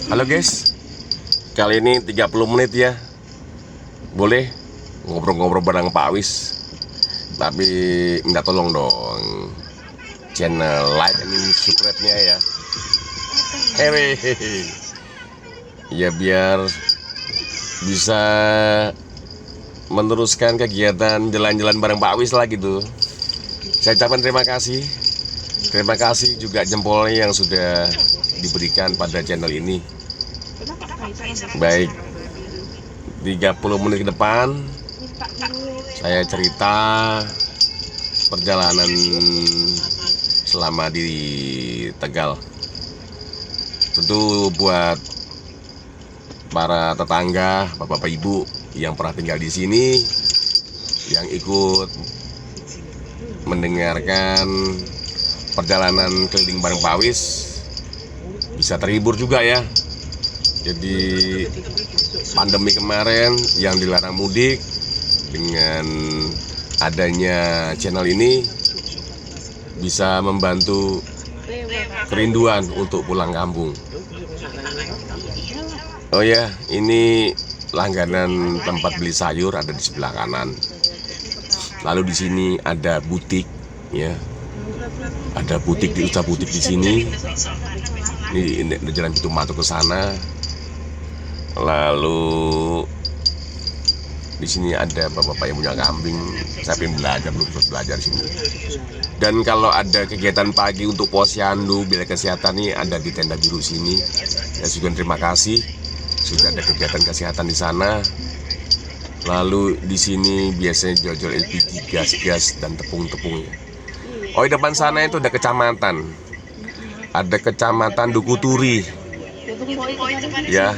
Halo guys, kali ini 30 menit ya. Boleh ngobrol-ngobrol bareng Pak Wis. Tapi minta tolong dong channel like and subscribe-nya ya. Hehehe. Ya biar bisa meneruskan kegiatan jalan-jalan bareng Pak Wis lah gitu. Saya ucapkan terima kasih. Terima kasih juga jempolnya yang sudah diberikan pada channel ini. Baik, 30 menit ke depan saya cerita perjalanan selama di Tegal. Tentu buat para tetangga, bapak-bapak ibu yang pernah tinggal di sini, yang ikut mendengarkan perjalanan keliling bareng Pak Wis, bisa terhibur juga ya. Jadi pandemi kemarin yang dilarang mudik, dengan adanya channel ini bisa membantu kerinduan untuk pulang kampung. Oh ya, ini langganan tempat beli sayur ada di sebelah kanan. Lalu di sini ada butik ya. Ada butik di usaha butik di sini. Ini jalan pintu masuk ke sana. Lalu di sini ada bapak-bapak yang punya kambing. Saya pengen belajar, belum sempat belajar sini. Dan kalau ada kegiatan pagi untuk posyandu, bilik kesehatan ini ada di tenda biru sini. Ya juga terima kasih sudah ada kegiatan kesehatan di sana. Lalu di sini biasanya jual-jual LPG, gas-gas dan tepung-tepungnya. Oh, di depan sana itu ada kecamatan. Ada kecamatan Dukuturi. Ya.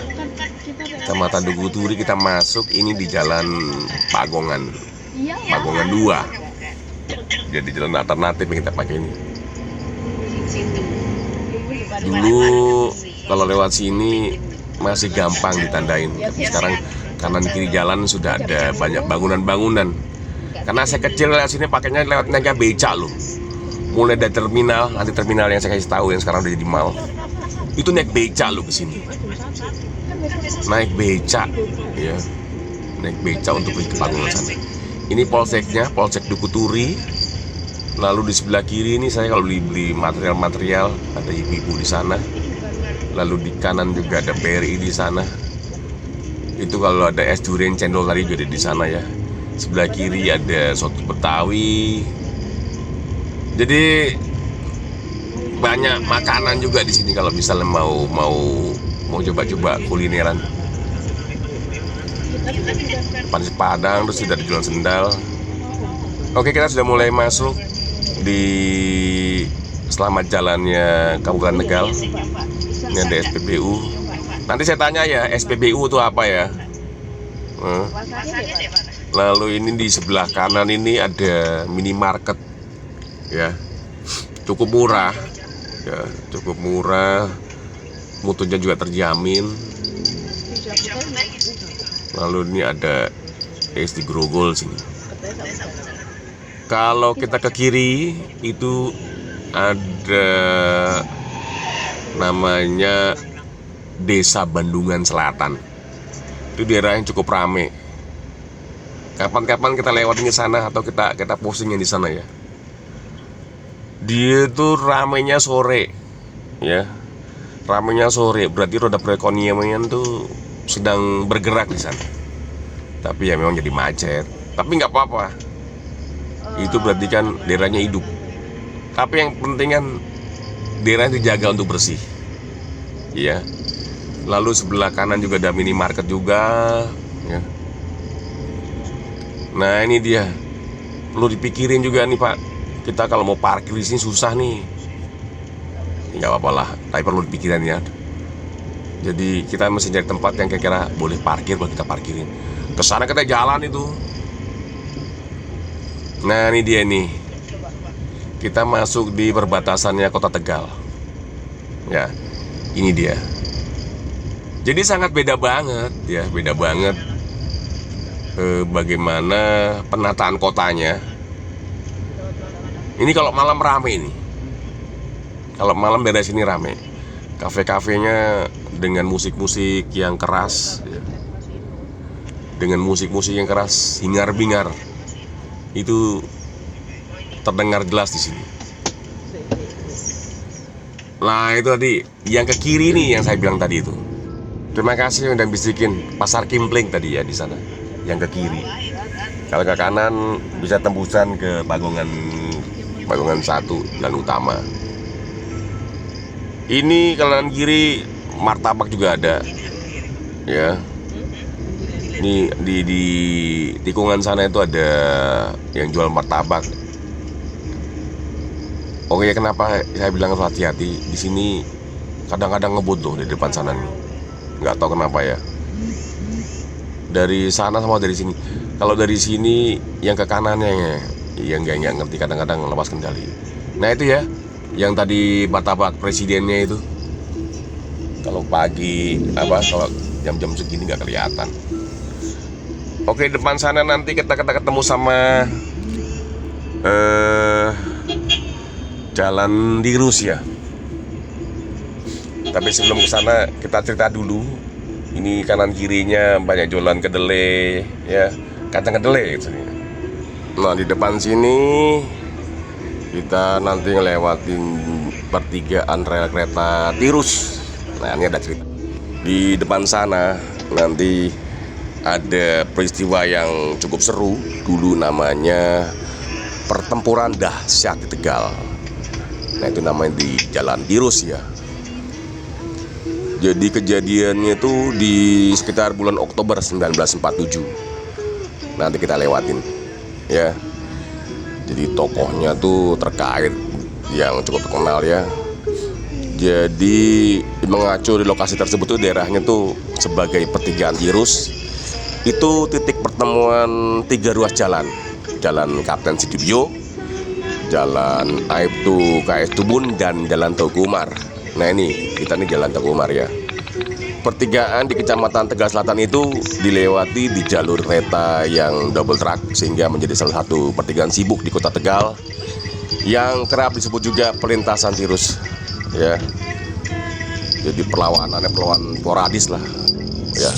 Kecamatan Dukuturi kita masuk ini di jalan Pagongan 2. Jadi jalan alternatif yang kita pakai ini. Dulu kalau lewat sini masih gampang ditandain, tapi sekarang kanan kiri jalan sudah ada banyak bangunan-bangunan. Karena saya kecil lewat sini pakainya lewat naga becak loh. Mulai dari terminal, nanti terminal yang saya kasih tahu yang sekarang udah jadi mall. Itu naik becak loh ke sini. Naik becak ya. Naik becak untuk pergi ke Pagungan sana. Ini polseknya, Polsek Dukuturi. Lalu di sebelah kiri ini saya kalau beli material-material, ada ibu-ibu di sana. Lalu di kanan juga ada BRI di sana. Itu kalau ada es durian cendol tadi juga ada di sana ya. Sebelah kiri ada soto Betawi. Jadi banyak makanan juga di sini kalau misalnya mau coba-coba kulineran. Nasi Padang, terus sudah dijual sendal. Oke, kita sudah mulai masuk di selamat jalannya Kabupaten Tegal. Ini ada SPBU. Nanti saya tanya ya, SPBU itu apa ya? Lalu ini di sebelah kanan ini ada minimarket. Ya, cukup murah. Ya, cukup murah. Mutunya juga terjamin. Lalu ini ada es di Grogol sini. Kalau kita ke kiri itu ada namanya Desa Bandungan Selatan. Itu daerah yang cukup rame. Kapan-kapan kita lewatin ke sana atau kita postingnya di sana ya. Dia tuh ramenya sore, ya. Ramenya sore, berarti roda perekonomian tuh sedang bergerak di sana. Tapi ya memang jadi macet. Tapi nggak apa-apa. Itu berarti kan daerahnya hidup. Tapi yang penting kan daerahnya dijaga untuk bersih, ya. Lalu sebelah kanan juga ada minimarket juga, ya. Nah ini dia, perlu dipikirin juga nih Pak. Kita kalau mau parkir di sini susah nih. Nggak apa-apa lah, tapi perlu dipikirin ya. Jadi kita mesti cari tempat yang kira-kira boleh parkir, buat kita parkirin. Kesana kita jalan itu. Nah ini dia nih. Kita masuk di perbatasannya Kota Tegal. Ya, ini dia. Jadi sangat beda banget ya, beda banget bagaimana penataan kotanya. Ini kalau malam rame ini. Kalau malam daerah sini rame. kafe-kafenya dengan musik-musik yang keras ya. Dengan musik-musik yang keras, hingar-bingar, itu terdengar jelas di sini. Nah itu tadi, yang ke kiri nih yang saya bilang tadi itu. Terima kasih udah bisikin Pasar Kimpling tadi ya di sana, yang ke kiri. Kalau ke kanan bisa tembusan ke Bagongan 1 dan utama. Ini kanan kiri martabak juga ada, ya. Ini di tikungan sana itu ada yang jual martabak. Oke, kenapa saya bilang harus hati-hati? Di sini kadang-kadang ngebut loh di depan sana nih. Nggak tahu kenapa ya. Dari sana sama dari sini. Kalau dari sini yang ke kanannya yang nggak ngerti, kadang-kadang lepas kendali. Nah itu ya, yang tadi martabak presidennya itu. Kalau pagi kalau jam-jam segini nggak kelihatan. Oke, depan sana nanti kita ketemu sama Jalan Dirus ya. Tapi sebelum ke sana kita cerita dulu. Ini kanan kirinya banyak jualan kedelai ya, kacang kedelai gitu. Nah di depan sini kita nanti ngelewatin pertigaan rel kereta Tirus. Nah ini ada cerita. Di depan sana nanti ada peristiwa yang cukup seru. Dulu namanya pertempuran dahsyat di Tegal. Nah itu namanya di Jalan Dirus ya. Jadi kejadiannya itu di sekitar bulan Oktober 1947. Nanti kita lewatin ya. Jadi tokohnya tuh terkait yang cukup terkenal ya. Jadi mengacu di lokasi tersebut tuh daerahnya tuh sebagai pertigaan Tirus. Itu titik pertemuan 3 ruas jalan. Jalan Kapten Sudibyo, Jalan Aibtu KS Tubun, dan Jalan Teguh Umar. Nah ini, kita nih Jalan Teguh Umar ya. Pertigaan di Kecamatan Tegal Selatan itu dilewati di jalur kereta yang double track, sehingga menjadi salah satu pertigaan sibuk di kota Tegal yang kerap disebut juga pelintasan Tirus ya. Jadi perlawanan sporadis lah ya.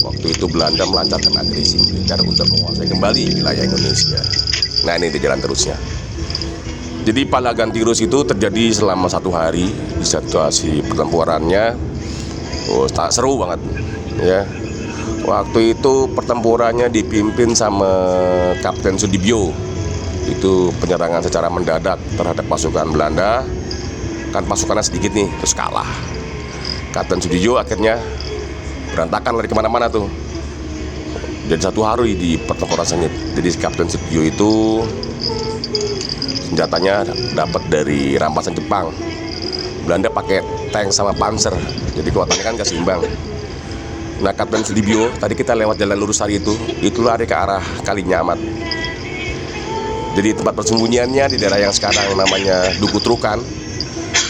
Waktu itu Belanda melancarkan agresi militer untuk menguasai kembali wilayah Indonesia. Nah ini di jalan terusnya. Jadi Palagan Tirus itu terjadi selama 1 hari. Di situasi pertempurannya seru banget ya. Waktu itu pertempurannya dipimpin sama Kapten Sudibyo. Itu penyerangan secara mendadak terhadap pasukan Belanda. Kan pasukannya sedikit nih, terus kalah. Kapten Sudibyo akhirnya berantakan lari kemana-mana tuh. Jadi 1 hari di pertempuran sengit. Jadi Kapten Sudibyo itu senjatanya dapat dari rampasan Jepang. Belanda pakai tank sama panzer, jadi kekuatannya kan gak seimbang. Nah Kapten Sudibyo, tadi kita lewat jalan lurus hari itu lari ke arah Kalinyamat. Jadi tempat persembunyiannya di daerah yang sekarang namanya Duku Trukan,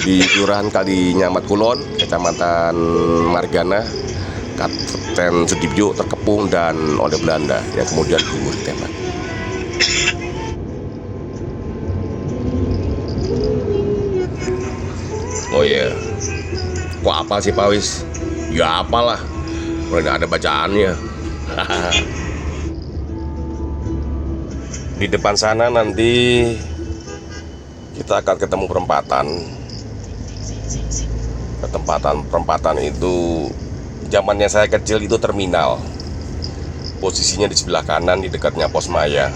di Kelurahan Kalinyamat Kulon, Kecamatan Margana. Kapten Sudibyo terkepung dan oleh Belanda yang kemudian gugur ditembak. Oh iya, kok apa sih Pak Wis? Ya apalah, udah ada bacaannya. Di depan sana nanti kita akan ketemu perempatan. Perempatan itu zamannya saya kecil itu terminal. Posisinya di sebelah kanan di dekatnya Pos Maya.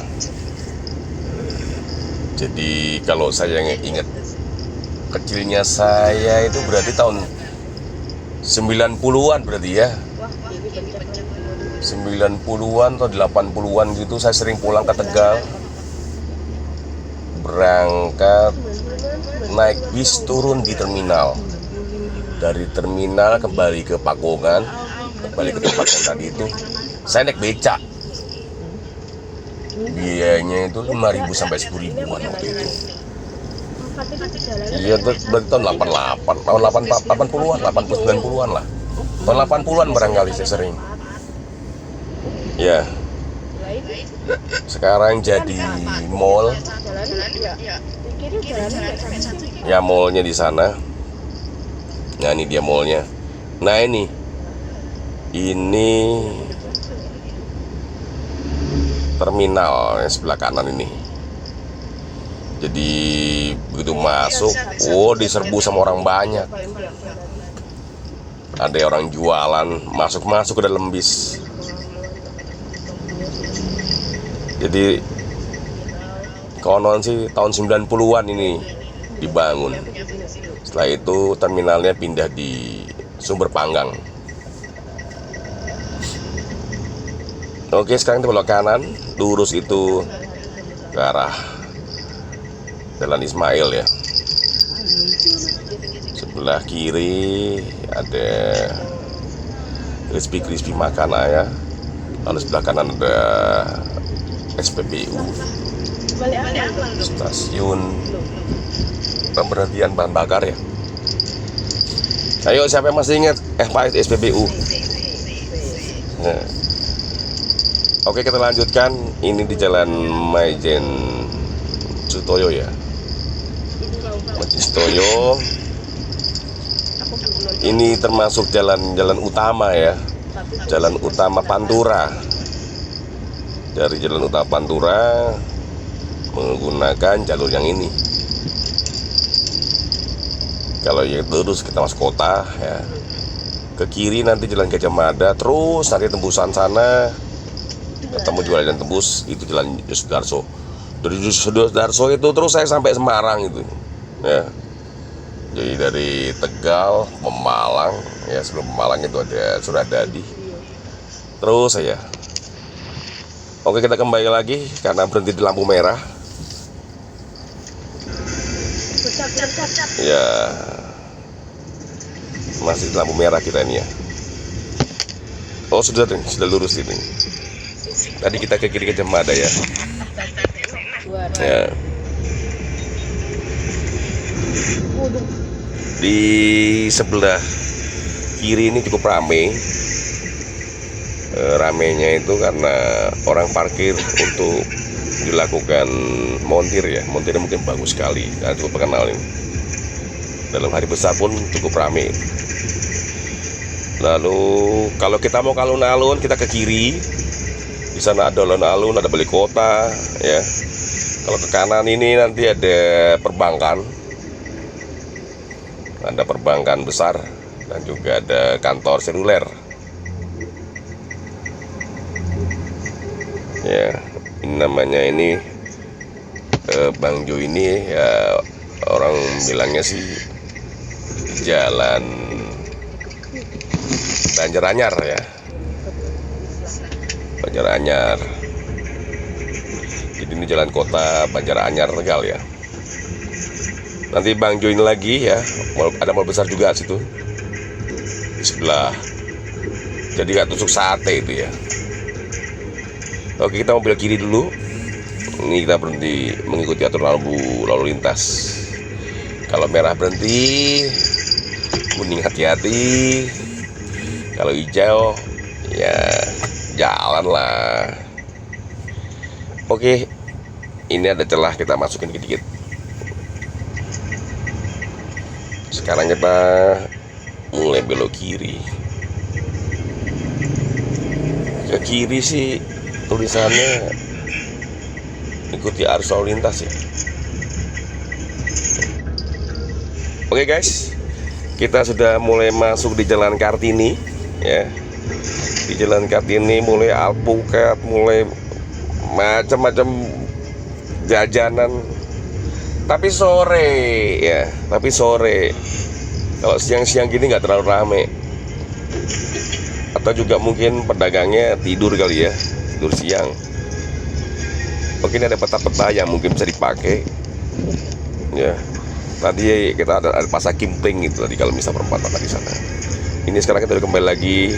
Jadi kalau saya ingat kecilnya saya itu berarti tahun 90-an berarti ya. 90-an atau 80-an gitu saya sering pulang ke Tegal. Berangkat naik bis turun di terminal. Dari terminal kembali ke Pakungan, kembali ke tempat yang tadi itu saya naik becak. Biayanya itu 5.000 sampai 10.000-an waktu itu. Iya, berarti tahun 88, tahun 80-an, 80-90-an lah. Tahun 80-an barangkali saya sering. Ya. Sekarang jadi mall. Ya, mallnya di sana. Nah ini dia mallnya. Nah ini terminal yang sebelah kanan ini. Jadi begitu masuk, diserbu sama orang banyak. Ada orang jualan, masuk ke dalam bis. Jadi konon sih tahun 90-an ini dibangun. Setelah itu terminalnya pindah di Sumber Panggang. Oke, sekarang kita belok kanan, lurus itu ke arah Jalan Ismail ya. Sebelah kiri ada crispy Makanaya. Lalu sebelah kanan ada SPBU, stasiun pemberhentian bahan bakar ya. Ayo siapa yang masih ingat Pak SPBU? Nah. Oke, kita lanjutkan. Ini di Jalan Maijen Sutoyo ya. Maijen Sutoyo. Ini termasuk jalan utama ya. Jalan utama Pantura. Dari jalan utama Pantura menggunakan jalur yang ini. Kalau ya terus kita masuk kota ya. Ke kiri nanti Jalan Gajah Mada, terus nanti tembusan sana ketemu juga jalan tembus, itu Jalan Yusuf Darso. Dari Yusuf Darso itu terus saya sampai Semarang itu ya. Jadi dari Tegal, Pemalang ya, sebelum Pemalang itu ada Suradadi. Terus saya. Oke, kita kembali lagi karena berhenti di lampu merah. Ya, masih di lampu merah kita ini ya. Oh sudah lurus ini. Tadi kita ke kiri Gajah Mada ya. Ya. Di sebelah kiri ini cukup ramai. Ramainya itu karena orang parkir untuk dilakukan montir ya. Montirnya mungkin bagus sekali karena cukup terkenal ini. Dalam hari besar pun cukup ramai. Lalu kalau kita mau ke alun-alun, kita ke kiri. Di sana ada alun-alun, ada balai kota ya. Kalau ke kanan ini nanti ada perbankan. Ada perbankan besar dan juga ada kantor seluler. Ya, ini namanya ini Bang Jo ini ya, orang bilangnya sih Jalan Banjaranyar ya. Banjaranyar. Jadi ini jalan kota Banjaranyar Tegal ya. Nanti Bang join lagi ya. Ada mall besar juga situ di sebelah. Jadi gak tusuk sate itu ya. Oke, kita mau belok kiri dulu. Ini kita berhenti mengikuti aturan lalu lintas. Kalau merah berhenti, kuning hati-hati. Kalau hijau ya jalan lah. Oke, ini ada celah, kita masukin dikit-dikit. Sekarang kita mulai belok kiri. Ke kiri sih tulisannya ikuti arus lalu lintas ya. Oke guys, kita sudah mulai masuk di Jalan Kartini ya. Di Jalan Kartini mulai alpukat, mulai macam-macam jajanan. Tapi sore ya, Kalau siang-siang gini nggak terlalu rame. Atau juga mungkin pedagangnya tidur kali ya, tidur siang. Oke, ini ada peta-peta yang mungkin bisa dipakai ya. Tadi kita ada pasar Kimpling itu tadi, kalau misalnya perempatan di sana. Ini sekarang kita udah kembali lagi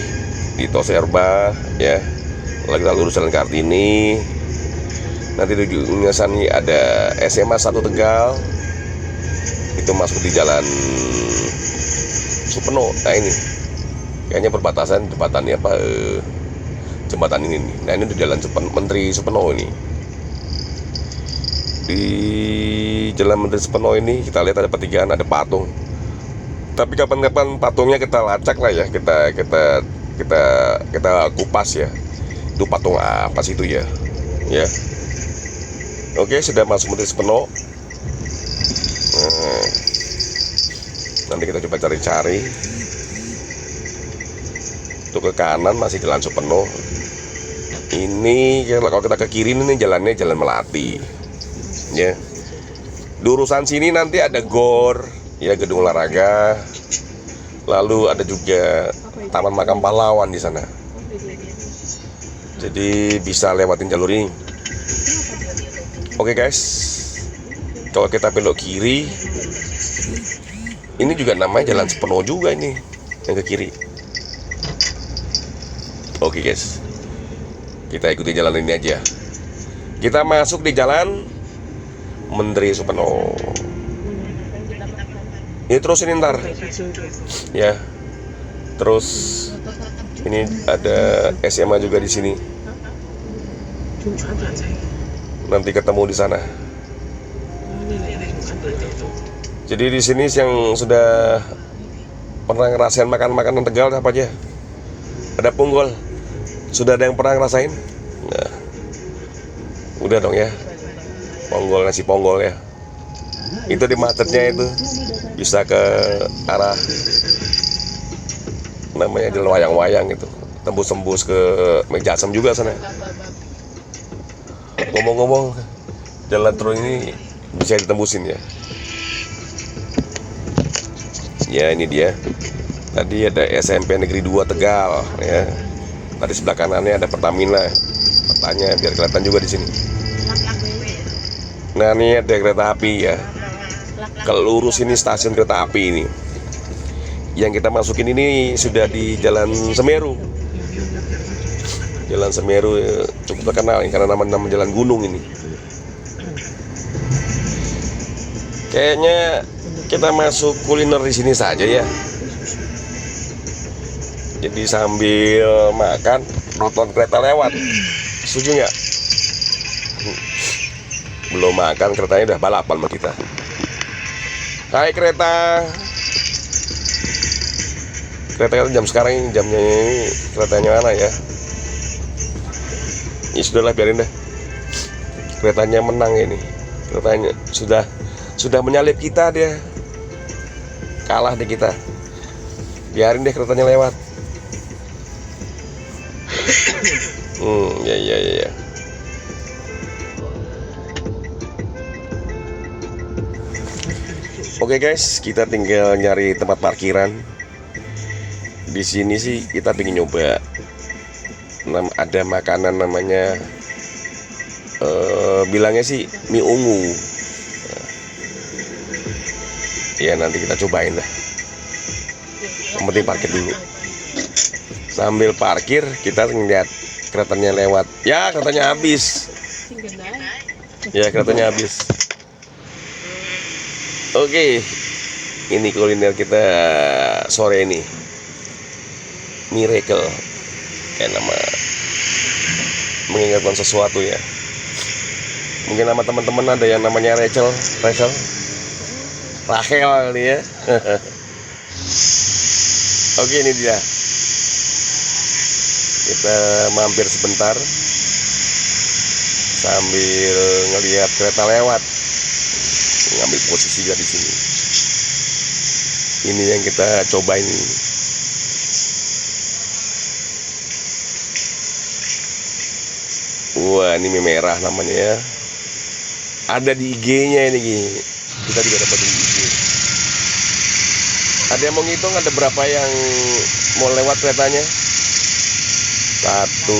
di Toserba ya. Lagi kita lurus Jalan Kartini. Nanti di ujungnya sana ada SMA 1 Tegal. Itu masuk di Jalan Supeno. Nah ini kayaknya perbatasan jembatannya apa, jembatan ini nih. Nah ini di Jalan Menteri Supeno ini. Di Jalan Menteri Supeno ini kita lihat ada pertigaan, ada patung. Tapi kapan-kapan patungnya kita lacak lah ya, kita kupas ya. Itu patung apa sih itu ya? Ya. Oke, sudah masuk menit sepenuh. Nanti kita coba cari-cari. Untuk ke kanan masih jalan sepenuh. Ini kalau kita ke kiri ini jalannya jalan Melati. Ya. Di urusan sini nanti ada GOR, ya, gedung olahraga. Lalu ada juga Taman Makam Pahlawan di sana. Jadi bisa lewatin jalur ini. Oke guys, kalau kita belok kiri, ini juga namanya jalan sepenuh juga ini yang ke kiri. Oke guys, kita ikuti jalan ini aja. Kita masuk di jalan Menteri Supeno. Ini terus ini ntar, ya. Terus ini ada SMA juga di sini. Nanti ketemu di sana. Jadi di sini yang sudah pernah ngerasain makan makanan Tegal apa aja? Ada punggol. Sudah ada yang pernah ngerasain? Nah, udah dong ya. Ponggol, nasi ponggol ya. Itu di macetnya itu bisa ke arah namanya jalan wayang-wayang itu, tembus-tembus ke Meja Asem juga sana. Ngomong-ngomong, jalan terus ini bisa ditembusin ya. Ya ini dia. Tadi ada SMP Negeri 2 Tegal ya. Tadi sebelah kanannya ada Pertamina. Petanya biar kelihatan juga di sini. Nah ini ada kereta api ya. Kalau lurus ini stasiun kereta api ini. Yang kita masukin ini sudah di Jalan Semeru. Jalan Semeru cukup terkenal karena nama jalan gunung ini. Kayaknya kita masuk kuliner di sini saja ya. Jadi sambil makan nonton kereta lewat. Setuju nggak? Belum makan keretanya udah balapan sama kita. Hai kereta. Kereta jam sekarang ini jamnya ini keretanya mana ya? Ya sudahlah biarin deh. Keretanya menang ini. Keretanya sudah menyalip kita dia. Kalah deh kita. Biarin deh keretanya lewat. Ya. Oke guys, kita tinggal nyari tempat parkiran. Di sini sih kita pengen nyoba. Ada makanan namanya bilangnya sih mie ungu. Ya nanti kita cobain lah. Yang penting parkir dulu. Sambil parkir kita ngeliat keretanya lewat. Ya keretanya habis. Ya keretanya habis. Oke, ini kuliner kita sore ini. Miracle, kayak nama mengingatkan sesuatu ya. Mungkin nama teman-teman ada yang namanya Rachel, Rachel kali ya. Oke, ini dia. Kita mampir sebentar sambil ngelihat kereta lewat, ngambil posisi di sini. Ini yang kita cobain ini. Wah, ini mie merah namanya ya. Ada di IG-nya ini. Kita juga dapat di IG. Ada yang mau ngitung ada berapa yang mau lewat keretanya? 1, 2.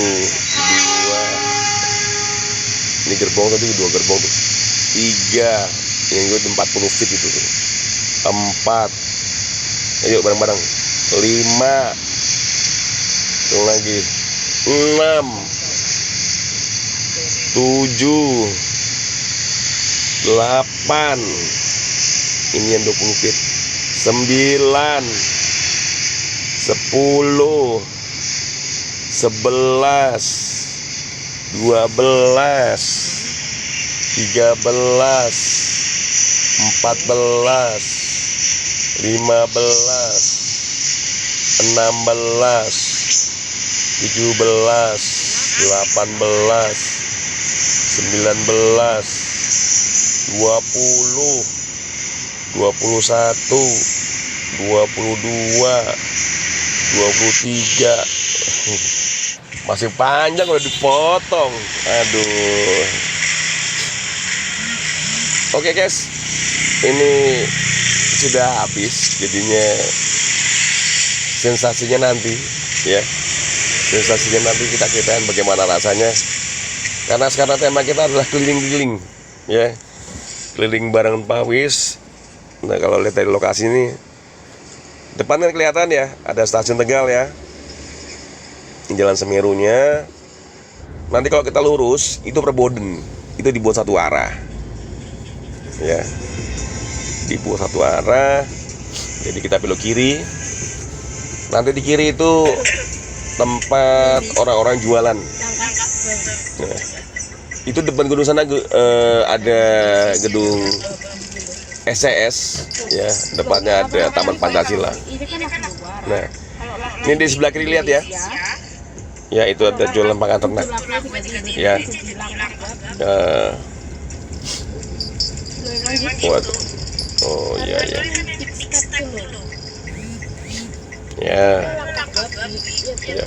Ini gerbong tadi 2 gerbong tuh. 3. Yang gue 40 feet itu tuh. 4. Ayo bareng-bareng. 5. Hitung lagi. 6. 7. 8. Ini yang 20 feet. 9. 10. 11. 12. 13. 14. 15, 16, 17, 18, 19, 20, 21, 22, 23. Masih panjang udah dipotong. Aduh. Oke guys, ini sudah habis. Jadinya sensasinya nanti ya. Sensasinya nanti kita ceritain bagaimana rasanya. Karena sekarang tema kita adalah keliling-keliling ya. Keliling bareng Pak Wis. Nah, kalau lihat dari lokasi ini depannya kelihatan ya, ada stasiun Tegal ya. Jalan Semerunya. Nanti kalau kita lurus itu Perboden. Itu dibuat satu arah. Ya. Dibuat satu arah. Jadi kita belok kiri. Nanti di kiri itu tempat orang-orang jualan. Nah, itu depan gedung sana ada gedung SCS ya, depannya ada Taman Pancasila. Nah, ini di sebelah kiri lihat ya. Ya, itu ada jualan pakan ternak. Ya. Waduh. Oh iya ya. Ya. Ya.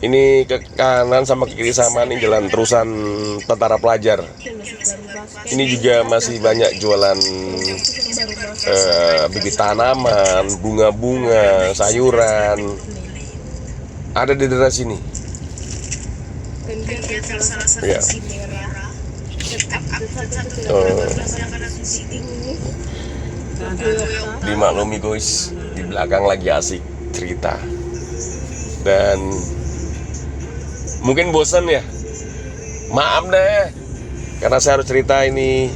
Ini ke kanan sama ke kiri sama nih jalan terusan Tentara Pelajar. Ini juga masih banyak jualan bibit tanaman, bunga-bunga, sayuran. Ada di daerah sini. Ya. Dimaklumi guys, di belakang lagi asik cerita. Dan mungkin bosan ya. Maaf deh, karena saya harus cerita ini.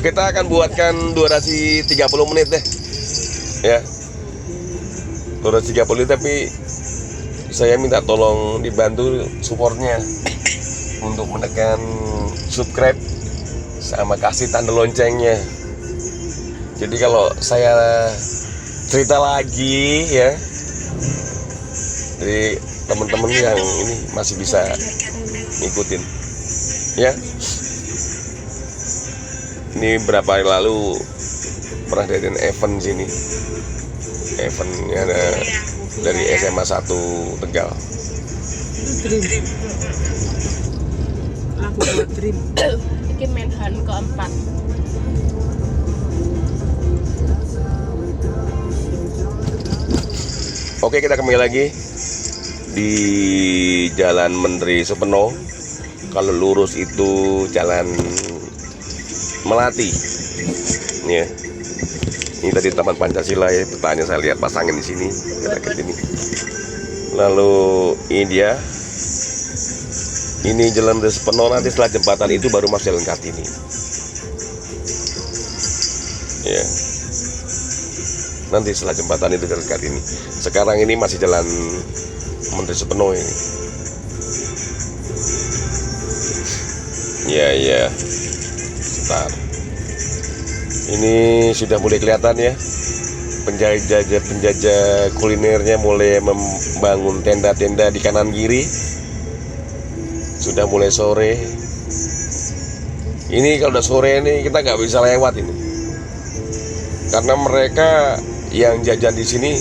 Kita akan buatkan durasi 30 menit deh. Ya. Durasi 30 menit, tapi saya minta tolong dibantu supportnya untuk menekan subscribe sama kasih tanda loncengnya. Jadi kalau saya cerita lagi ya, jadi teman-teman yang ini masih bisa ngikutin ya. Ini berapa hari lalu pernah diadain event sini. Eventnya ada dari SMA 1 Tegal. Lagu buat Dream. Ini Menhan keempat. Oke, kita kembali lagi di Jalan Menteri Supeno. Kalau lurus itu Jalan Melati. Ya. Ini tadi Taman Pancasila ya, petanya saya lihat pasangin di sini, dekat ini. Lalu ini dia. Ini Jalan Menteri Supeno, nanti setelah jembatan itu baru masuk Jalan Kartini. Ya. Nanti setelah jembatan itu Jalan Kartini. Sekarang ini masih Jalan Menteri Supeno ini. Ya. Sebentar. Ini sudah mulai kelihatan ya. Penjajah kulinernya mulai membangun tenda-tenda di kanan kiri. Sudah mulai sore. Ini kalau udah sore ini kita nggak bisa lewat ini. Karena mereka yang jajan di sini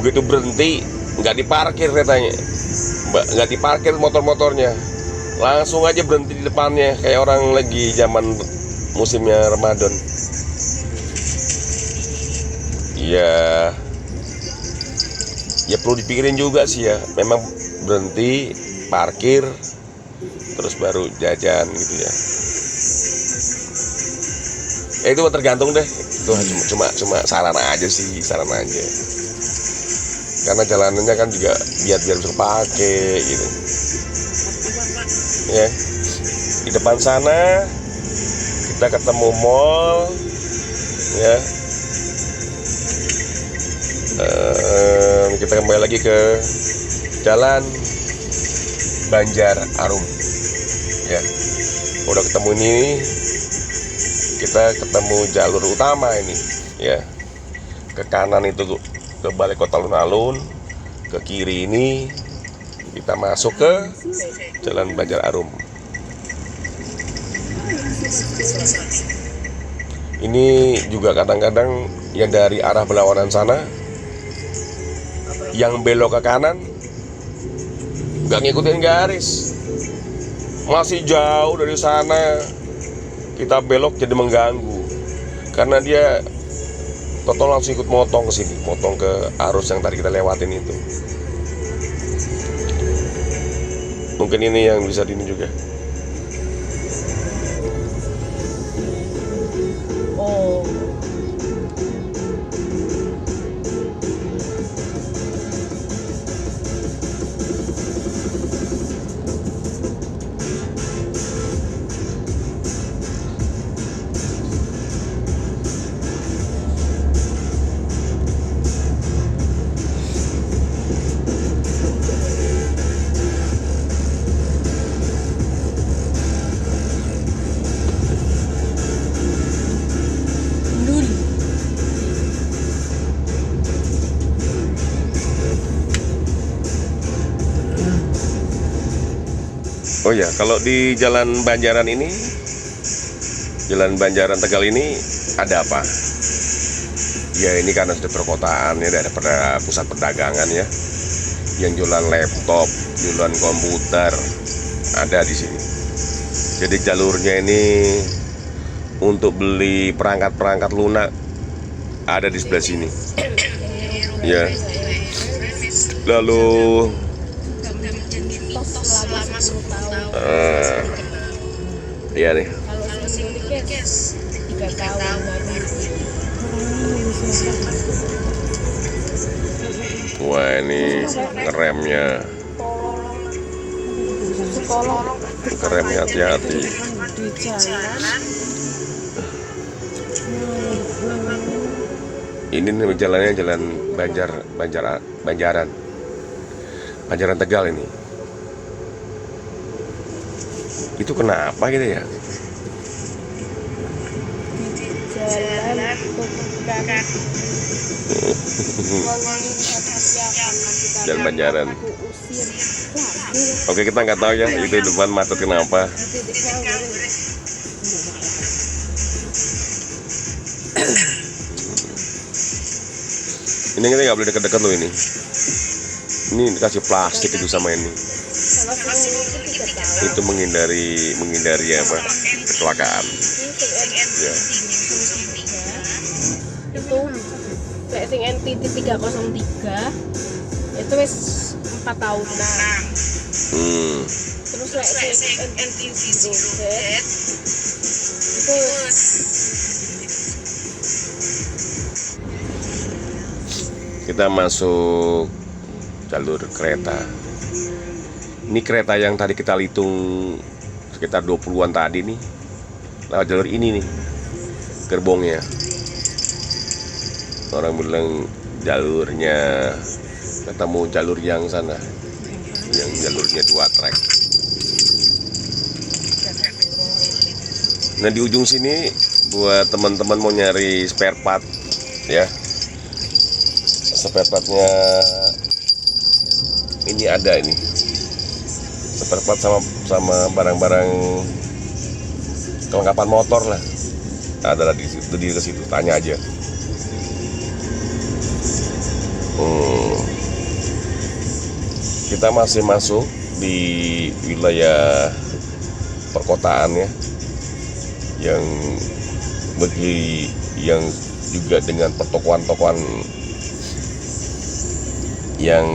begitu berhenti nggak diparkir katanya, nggak diparkir motor-motornya, langsung aja berhenti di depannya kayak orang lagi zaman musimnya Ramadan. Ya perlu dipikirin juga sih ya, memang berhenti parkir terus baru jajan gitu ya. Itu tergantung deh, itu cuma saran aja sih, saran aja. Karena jalanannya kan juga biar bisa pakai gitu. Ya. Di depan sana kita ketemu mall ya. Kita kembali lagi ke Jalan Banjar Arum ya. Udah ketemu ini kita ketemu jalur utama ini ya. Ke kanan itu ke Balai Kota Alun-Alun, ke kiri ini kita masuk ke Jalan Banjar Arum. Ini juga kadang-kadang yang dari arah berlawanan sana yang belok ke kanan nggak ngikutin garis, masih jauh dari sana, kita belok jadi mengganggu karena dia total langsung ikut motong ke sini, motong ke arus yang tadi kita lewatin itu. Mungkin ini yang bisa ini juga. Oh. Oh ya, kalau di Jalan Banjaran ini, Jalan Banjaran Tegal ini ada apa? Ya ini karena sudah perkotaan ya, daripada pusat perdagangan ya, yang jualan laptop, jualan komputer ada di sini. Jadi jalurnya ini untuk beli perangkat-perangkat lunak ada di sebelah sini. Ya. Lalu Selama 10 tahun. iya nih. Kalau Sindiket 3 tahun baru. Wah ini ngeremnya, ngeremnya hati-hati. Ini nih jalannya jalan Banjaran Tegal ini. Itu kenapa gitu ya? Jalan bukan Jalan Banjaran. Oke, kita nggak tahu ya itu depan macet kenapa. Ini kita nggak boleh deket-deket loh ini. Ini dikasih plastik itu sama ini. Itu menghindari apa? Kecelakaan. Ya. Itu kayak sing NTT 303 itu wis 4 tahunan. Terus kayak sing NTT 0Z itu kita masuk jalur kereta. Ini kereta yang tadi kita hitung sekitar 20-an tadi nih, lewat jalur ini nih gerbongnya. Orang bilang jalurnya ketemu jalur yang sana, yang jalurnya 2 trek. Nah di ujung sini buat teman-teman mau nyari spare part ya, spare partnya ini ada ini, spare part sama barang-barang kelengkapan motor lah, ada di situ, ke situ tanya aja. Kita masih masuk di wilayah perkotaan ya, yang juga dengan pertokoan-tokoan yang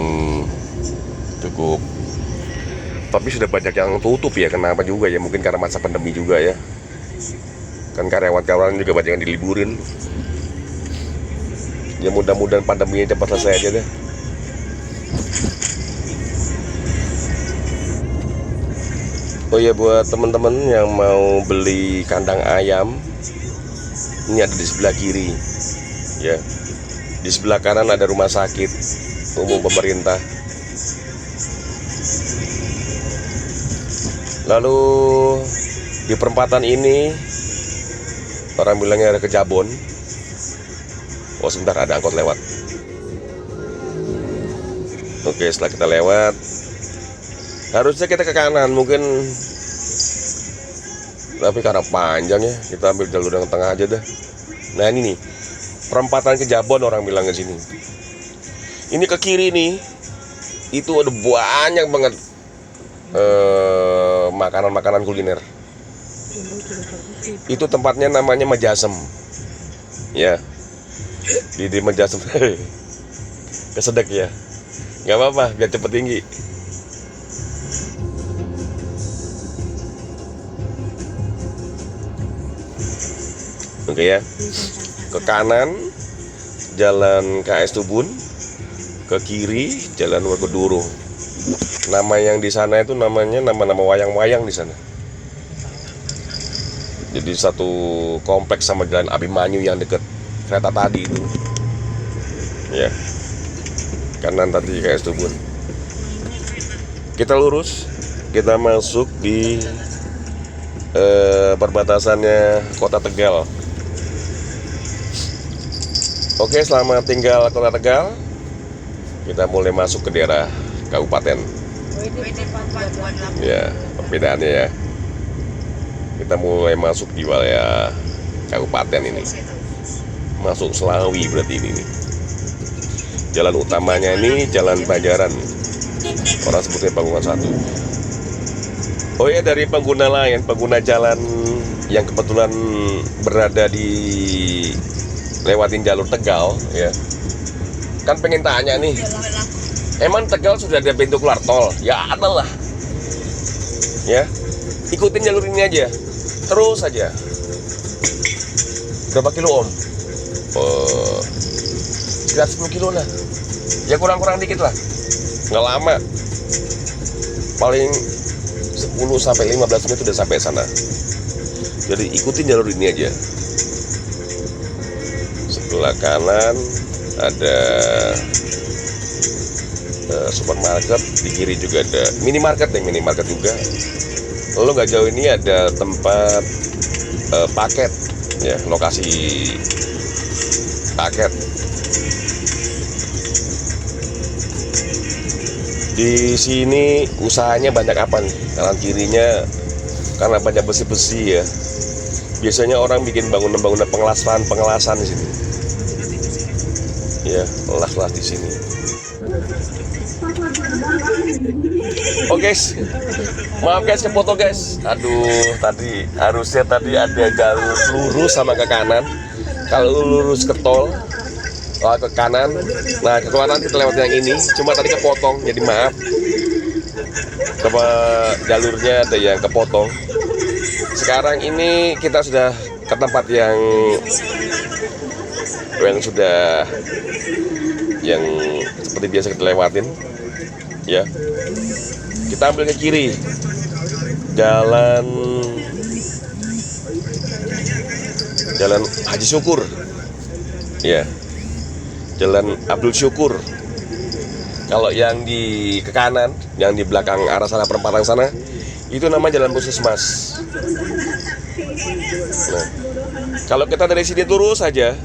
cukup, tapi sudah banyak yang tutup ya. Kenapa juga ya? Mungkin karena masa pandemi juga ya. Kan karyawan-karyawan juga banyak yang diliburin. Ya mudah-mudahan pandeminya cepat selesai aja deh. Oh ya, buat teman-teman yang mau beli kandang ayam, ini ada di sebelah kiri ya. Di sebelah kanan ada rumah sakit umum pemerintah. Lalu di perempatan ini Orang bilangnya ada Kejabon. Oh sebentar, ada angkot lewat. Oke, setelah kita lewat, harusnya kita ke kanan mungkin, tapi karena panjang ya, kita ambil jalur yang tengah aja dah. Nah ini nih, perempatan Kejabon orang bilang ke sini. Ini ke kiri nih, itu ada banyak banget makanan-makanan kuliner. Itu tempatnya namanya Majasem. Ya, di Majasem. Kesedek ya. Gak apa-apa, biar cepet tinggi. Oke ya. Ke kanan Jalan KS Tubun, ke kiri Jalan Werkuduro. Nama yang di sana itu namanya nama-nama wayang-wayang di sana. Jadi satu kompleks sama Jalan Abimanyu yang deket kereta tadi itu. Ya. Kanan tadi KS Tubun. Kita lurus, kita masuk di perbatasannya Kota Tegal. Oke, selamat tinggal Kota Tegal. Kita mulai masuk ke daerah kabupaten. Ya, perbedaannya ya. Kita mulai masuk di wilayah kabupaten ini. Masuk Selawi berarti ini nih. Jalan utamanya ini Jalan Banjaran. Orang sebutnya Bangungan 1. Oh ya, dari pengguna lain, pengguna jalan yang kebetulan berada di lewatin jalur Tegal ya. Kan pengen tanya nih, emang Tegal sudah ada pintu keluar tol? Ya ada lah. Ya, ikutin jalur ini aja, terus aja. Berapa kilo om? Sekitar 10 kilo lah. Ya kurang-kurang dikit lah. Nggak lama. Paling 10-15 menit udah sampai sana. Jadi ikutin jalur ini aja. Sebelah kanan ada supermarket, di kiri juga ada minimarket juga. Lalu nggak jauh ini ada tempat paket, ya, lokasi paket. Di sini usahanya banyak apa nih? Kanan kirinya karena banyak besi-besi ya. Biasanya orang bikin bangunan-bangunan pengelasan di sini. Ya, las-las di sini. Oke guys, maaf guys kepotong guys. Aduh, harusnya tadi ada jalur lurus sama ke kanan. Kalau lurus ke tol, ke kanan. Nah, ke kanan kita lewat yang ini. Cuma tadi kepotong, jadi maaf. Jalurnya ada yang kepotong. Sekarang ini kita sudah ke tempat yang seperti biasa kita lewatin. Ya, kita ambil ke kiri, Jalan Haji Syukur, ya, Jalan Abdul Syukur. Kalau yang ke kanan, yang di belakang arah sana perempatan sana, itu nama Jalan Puskesmas. Nah, kalau kita dari sini lurus saja,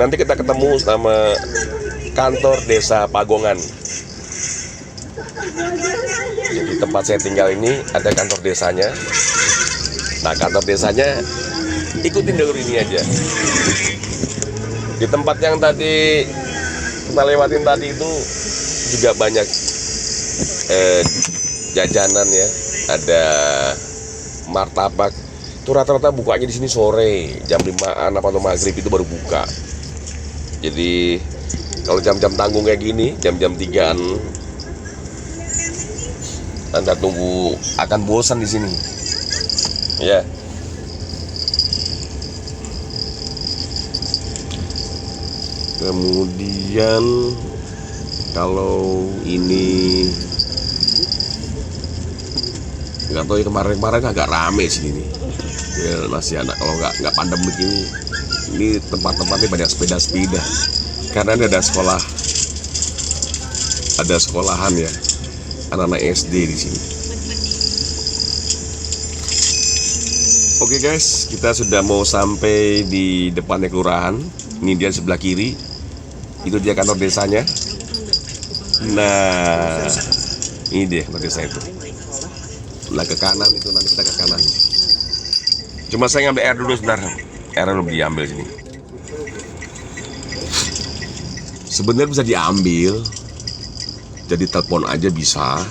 nanti kita ketemu sama kantor Desa Pagongan. Jadi tempat saya tinggal ini ada kantor desanya. Nah, kantor desanya ikutin jalur ini aja. Di tempat yang tadi kita lewatin tadi itu juga banyak jajanan ya. Ada martabak. Itu rata-rata bukanya di sini sore, jam 5-an atau maghrib itu baru buka. Jadi kalau jam-jam tanggung kayak gini, jam-jam 3-an, Anda tunggu akan bosan di sini. Ya. Kemudian kalau ini nggak tahu ya, kemarin agak rame sih ini. Ya, masih anak kalau nggak pandemi ini tempat-tempatnya banyak sepeda karena ini ada sekolahan ya, anak-anak SD di sini. Oke guys, kita sudah mau sampai di depannya kelurahan. Ini dia sebelah kiri. Itu dia kantor desanya. Nah, ini dia kantor desa itu. Sebelah ke kanan itu, nanti kita ke kanan. Cuma saya ngambil air dulu sebentar. Air belum diambil sini. Sebenarnya bisa diambil. Jadi telepon aja bisa.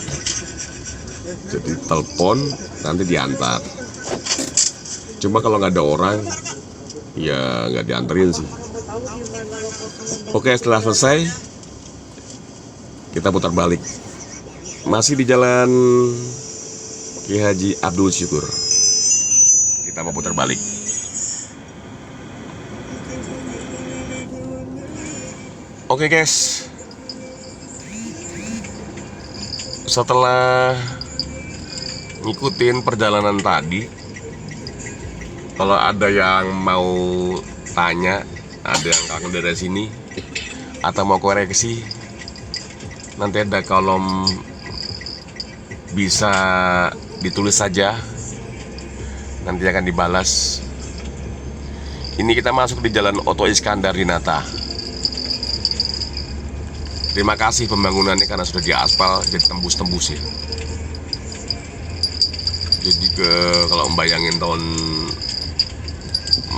Jadi telepon nanti diantar. Cuma kalau nggak ada orang, ya nggak dianterin sih. Oke, setelah selesai, kita putar balik. Masih di jalan Ki Haji Abdul Syukur. Kita mau putar balik. Oke guys, setelah ngikutin perjalanan tadi, kalau ada yang mau tanya, ada yang kangen dari sini atau mau koreksi, nanti ada kolom bisa ditulis saja, nanti akan dibalas. Ini kita masuk di Jalan Oto Iskandar Dinata. Terima kasih pembangunannya karena sudah diaspal jadi tembus-tembus ya. Jadi kalau membayangin tahun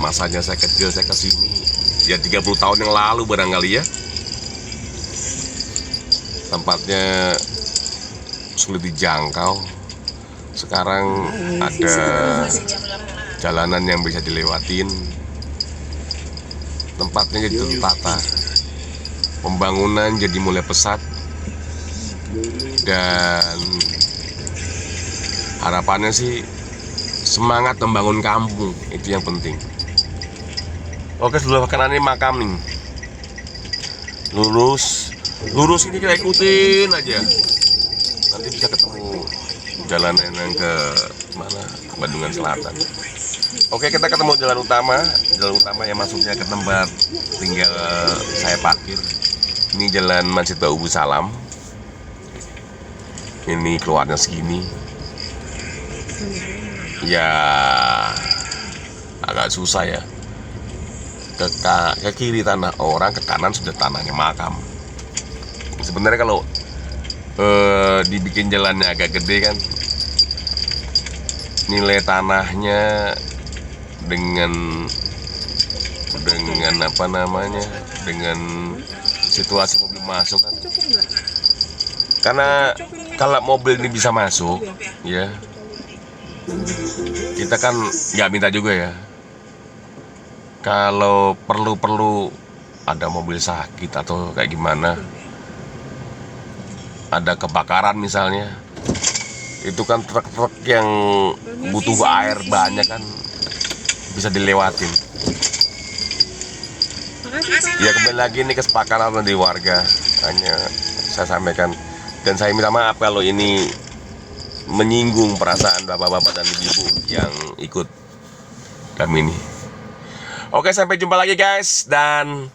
masanya saya kecil, saya kesini ya 30 tahun yang lalu barangkali ya. Tempatnya sulit dijangkau. Sekarang ada jalanan yang bisa dilewatin. Tempatnya jadi tertata. Pembangunan jadi mulai pesat. Dan harapannya sih semangat membangun kampung, itu yang penting. Oke, sebelah kanan ini makam nih. Lurus ini kita ikutin aja. Nanti bisa ketemu jalan yang ke mana? Bandungan Selatan. Oke, kita ketemu jalan utama yang masuknya ke tempat tinggal saya parkir. Ini jalan Masjid Baubu Salam. Ini keluarnya segini. Ya agak susah ya. Ke kiri tanah orang, ke kanan sudah tanahnya makam. Sebenarnya kalau dibikin jalannya agak gede kan, nilai tanahnya dengan apa namanya, dengan situasi mobil masuk kan. Karena kalau mobil ini bisa masuk ya, kita kan nggak minta juga ya. Kalau perlu ada mobil sakit atau kayak gimana, ada kebakaran misalnya, itu kan truk-truk yang butuh air banyak kan bisa dilewatin. Ya kembali lagi ini kesepakatan dari warga, hanya saya sampaikan. Dan saya minta maaf kalau ini menyinggung perasaan bapak-bapak dan ibu-ibu yang ikut kami ini. Oke, sampai jumpa lagi guys, dan